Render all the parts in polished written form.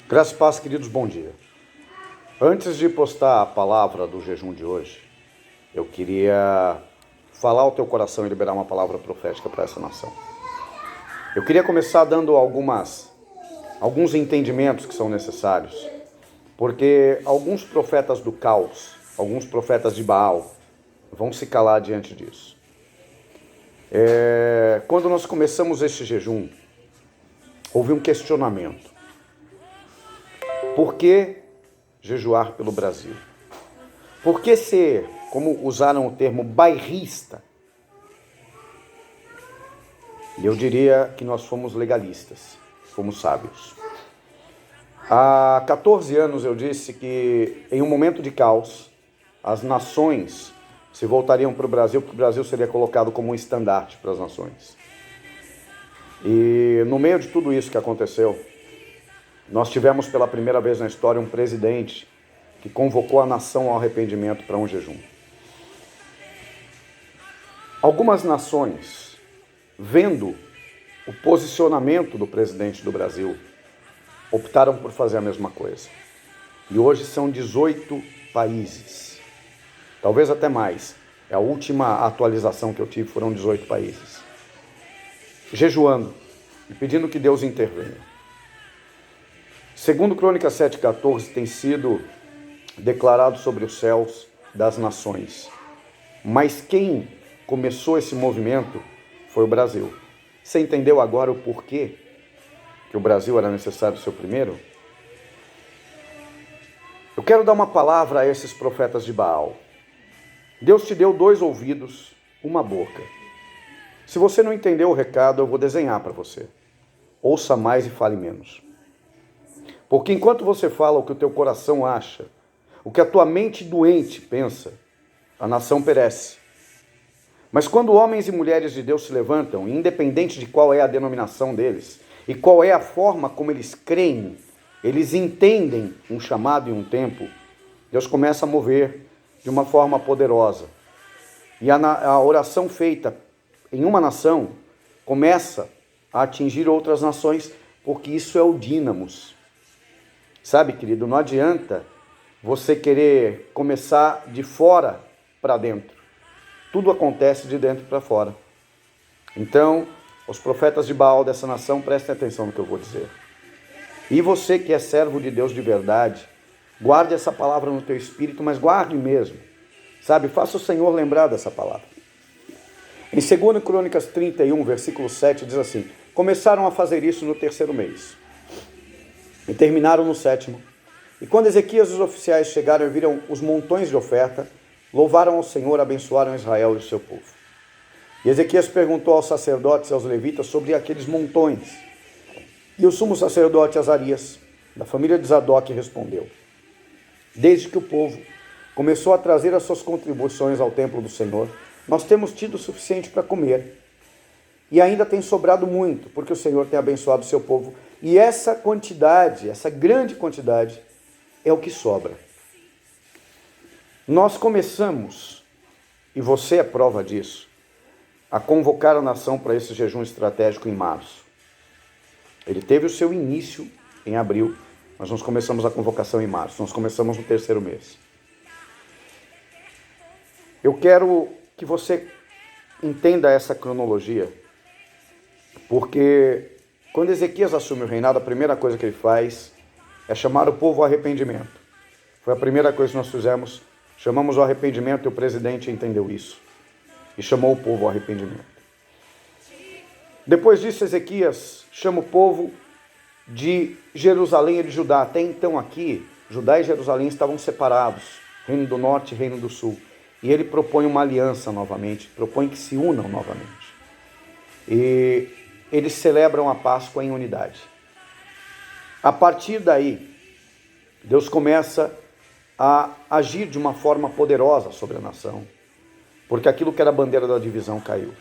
Graças e paz, queridos, bom dia. Antes de postar a palavra do jejum de hoje, eu queria falar ao teu coração e liberar uma palavra profética para essa nação. Eu queria começar dando alguns entendimentos que são necessários, porque alguns profetas do caos, alguns profetas de Baal, vão se calar diante disso. Quando nós começamos este jejum, houve um questionamento. Por que jejuar pelo Brasil? Por que ser, como usaram o termo, bairrista? E eu diria que nós fomos legalistas, fomos sábios. Há 14 anos eu disse que em um momento de caos, as nações se voltariam para o Brasil, porque o Brasil seria colocado como um estandarte para as nações. E no meio de tudo isso que aconteceu, nós tivemos pela primeira vez na história um presidente que convocou a nação ao arrependimento para um jejum. Algumas nações, vendo o posicionamento do presidente do Brasil, optaram por fazer a mesma coisa. E hoje são 18 países, talvez até mais. A última atualização que eu tive foram 18 países, jejuando e pedindo que Deus intervenha. Segundo Crônicas 7,14, tem sido declarado sobre os céus das nações. Mas quem começou esse movimento foi o Brasil. Você entendeu agora o porquê que o Brasil era necessário ser o primeiro? Eu quero dar uma palavra a esses profetas de Baal. Deus te deu 2 ouvidos, uma boca. Se você não entendeu o recado, eu vou desenhar para você. Ouça mais e fale menos. Porque enquanto você fala o que o teu coração acha, o que a tua mente doente pensa, a nação perece. Mas quando homens e mulheres de Deus se levantam, independente de qual é a denominação deles, e qual é a forma como eles creem, eles entendem um chamado e um tempo, Deus começa a mover de uma forma poderosa. E a oração feita em uma nação começa a atingir outras nações, porque isso é o dínamos. Sabe, querido, não adianta você querer começar de fora para dentro. Tudo acontece de dentro para fora. Então, os profetas de Baal dessa nação, prestem atenção no que eu vou dizer. E você que é servo de Deus de verdade, guarde essa palavra no teu espírito, mas guarde mesmo. Sabe, faça o Senhor lembrar dessa palavra. Em 2 Crônicas 31, versículo 7, diz assim: começaram a fazer isso no 3º mês. E terminaram no 7º. E quando Ezequias e os oficiais chegaram e viram os montões de oferta, louvaram ao Senhor, abençoaram Israel e o seu povo. E Ezequias perguntou aos sacerdotes e aos levitas sobre aqueles montões. E o sumo sacerdote Azarias, da família de Zadok, respondeu: desde que o povo começou a trazer as suas contribuições ao templo do Senhor, nós temos tido o suficiente para comer. E ainda tem sobrado muito, porque o Senhor tem abençoado o seu povo. E essa quantidade, essa grande quantidade, é o que sobra. Nós começamos, e você é prova disso, a convocar a nação para esse jejum estratégico em março. Ele teve o seu início em abril, mas nós começamos a convocação em março. Nós começamos no 3º mês. Eu quero que você entenda essa cronologia, porque quando Ezequias assume o reinado, a primeira coisa que ele faz é chamar o povo ao arrependimento. Foi a primeira coisa que nós fizemos, chamamos ao arrependimento e o presidente entendeu isso. E chamou o povo ao arrependimento. Depois disso, Ezequias chama o povo de Jerusalém e de Judá. Até então aqui, Judá e Jerusalém estavam separados, reino do norte e reino do sul. E ele propõe uma aliança novamente, propõe que se unam novamente. E eles celebram a Páscoa em unidade. A partir daí, Deus começa a agir de uma forma poderosa sobre a nação, porque aquilo que era a bandeira da divisão caiu.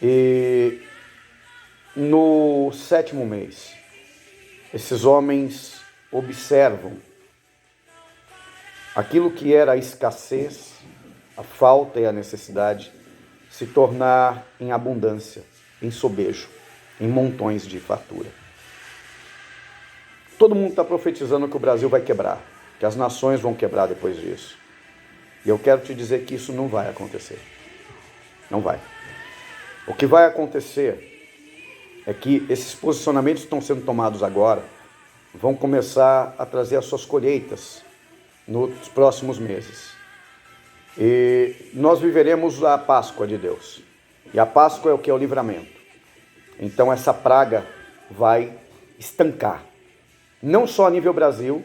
E no 7º mês, esses homens observam aquilo que era a escassez, a falta e a necessidade se tornar em abundância, em sobejo, em montões de fartura. Todo mundo está profetizando que o Brasil vai quebrar, que as nações vão quebrar depois disso. E eu quero te dizer que isso não vai acontecer. Não vai. O que vai acontecer é que esses posicionamentos que estão sendo tomados agora vão começar a trazer as suas colheitas nos próximos meses. E nós viveremos a Páscoa de Deus. E a Páscoa é o que? É o livramento. Então essa praga vai estancar. Não só a nível Brasil,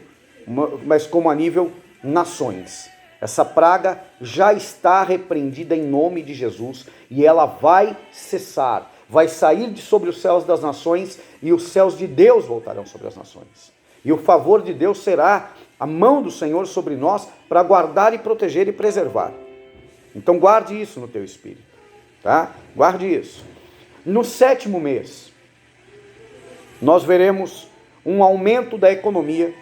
mas como a nível nações. Essa praga já está repreendida em nome de Jesus e ela vai cessar. Vai sair de sobre os céus das nações e os céus de Deus voltarão sobre as nações. E o favor de Deus será a mão do Senhor sobre nós para guardar e proteger e preservar. Então guarde isso no teu espírito, tá? Guarde isso. No 7º mês, nós veremos um aumento da economia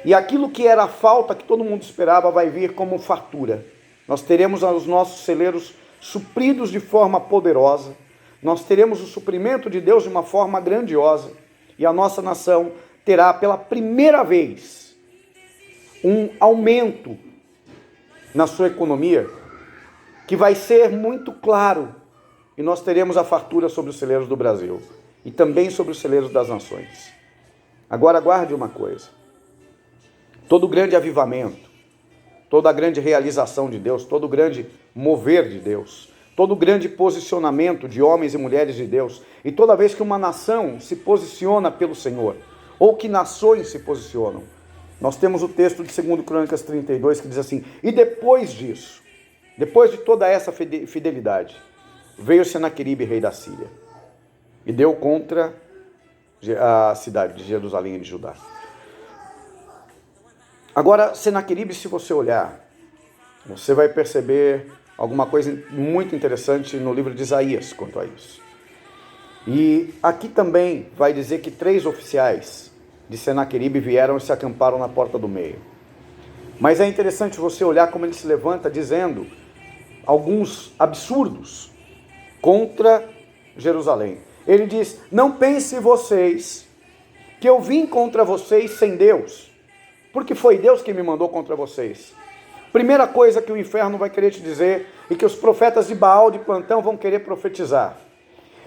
e aquilo que era a falta que todo mundo esperava vai vir como fartura. Nós teremos os nossos celeiros supridos de forma poderosa. Nós teremos o suprimento de Deus de uma forma grandiosa e a nossa nação terá pela primeira vez um aumento na sua economia que vai ser muito claro e nós teremos a fartura sobre os celeiros do Brasil e também sobre os celeiros das nações. Agora guarde uma coisa, todo grande avivamento, toda a grande realização de Deus, todo o grande mover de Deus, todo grande posicionamento de homens e mulheres de Deus, e toda vez que uma nação se posiciona pelo Senhor, ou que nações se posicionam, nós temos o texto de 2 Crônicas 32 que diz assim, e depois disso, depois de toda essa fidelidade, veio Senaqueribe, rei da Síria, e deu contra a cidade de Jerusalém e de Judá. Agora, Senaqueribe, se você olhar, você vai perceber alguma coisa muito interessante no livro de Isaías quanto a isso. E aqui também vai dizer que 3 oficiais de Senaqueribe vieram e se acamparam na porta do meio. Mas é interessante você olhar como ele se levanta dizendo alguns absurdos contra Jerusalém. Ele diz, não pense vocês que eu vim contra vocês sem Deus, porque foi Deus que me mandou contra vocês. Primeira coisa que o inferno vai querer te dizer e que os profetas de Baal de plantão vão querer profetizar.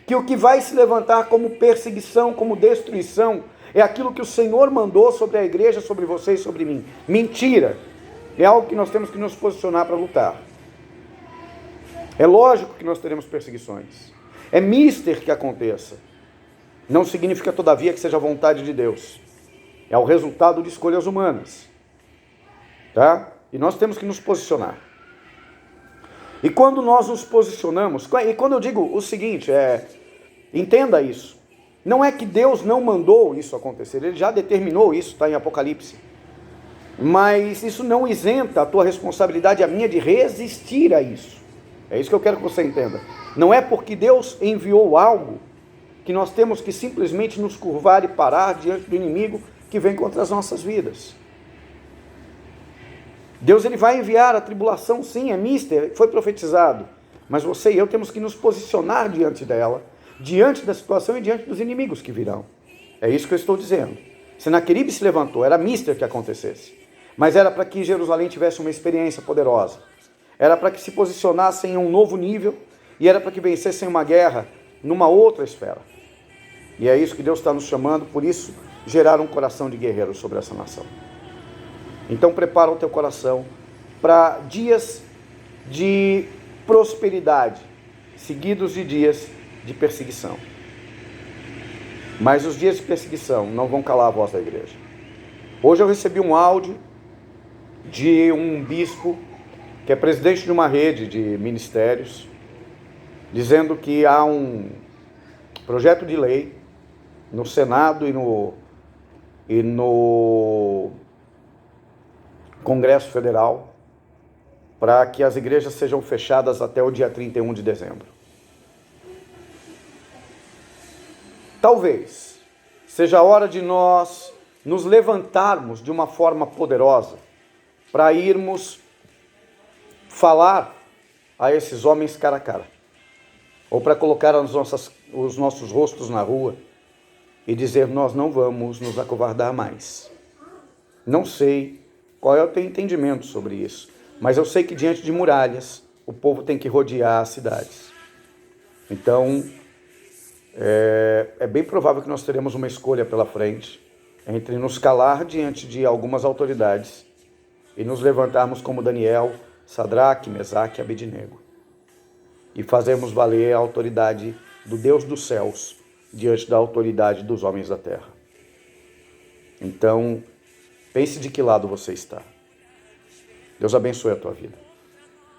Que o que vai se levantar como perseguição, como destruição, é aquilo que o Senhor mandou sobre a igreja, sobre você e sobre mim. Mentira! É algo que nós temos que nos posicionar para lutar. É lógico que nós teremos perseguições. É mister que aconteça. Não significa, todavia, que seja a vontade de Deus. É o resultado de escolhas humanas. Tá? E nós temos que nos posicionar. E quando nós nos posicionamos, e quando eu digo o seguinte, entenda isso. Não é que Deus não mandou isso acontecer, Ele já determinou isso, está em Apocalipse. Mas isso não isenta a tua responsabilidade e a minha de resistir a isso. É isso que eu quero que você entenda. Não é porque Deus enviou algo que nós temos que simplesmente nos curvar e parar diante do inimigo que vem contra as nossas vidas. Deus ele vai enviar a tribulação, sim, é mister, foi profetizado. Mas você e eu temos que nos posicionar diante dela, diante da situação e diante dos inimigos que virão. É isso que eu estou dizendo. Senaqueribe se levantou, era mister que acontecesse. Mas era para que Jerusalém tivesse uma experiência poderosa. Era para que se posicionassem em um novo nível e era para que vencessem uma guerra numa outra esfera. E é isso que Deus está nos chamando, por isso, gerar um coração de guerreiro sobre essa nação. Então prepara o teu coração para dias de prosperidade, seguidos de dias de perseguição. Mas os dias de perseguição não vão calar a voz da igreja. Hoje eu recebi um áudio de um bispo, que é presidente de uma rede de ministérios, dizendo que há um projeto de lei no Senado e no Congresso Federal para que as igrejas sejam fechadas até o dia 31 de dezembro. Talvez seja a hora de nós nos levantarmos de uma forma poderosa para irmos falar a esses homens cara a cara, ou para colocar os nossos rostos na rua e dizer: nós não vamos nos acovardar mais. Não sei qual é o teu entendimento sobre isso, mas eu sei que diante de muralhas, o povo tem que rodear as cidades. Então, é bem provável que nós teremos uma escolha pela frente entre nos calar diante de algumas autoridades e nos levantarmos como Daniel, Sadraque, Mesaque e Abednego e fazermos valer a autoridade do Deus dos céus diante da autoridade dos homens da terra. Então, pense de que lado você está. Deus abençoe a tua vida.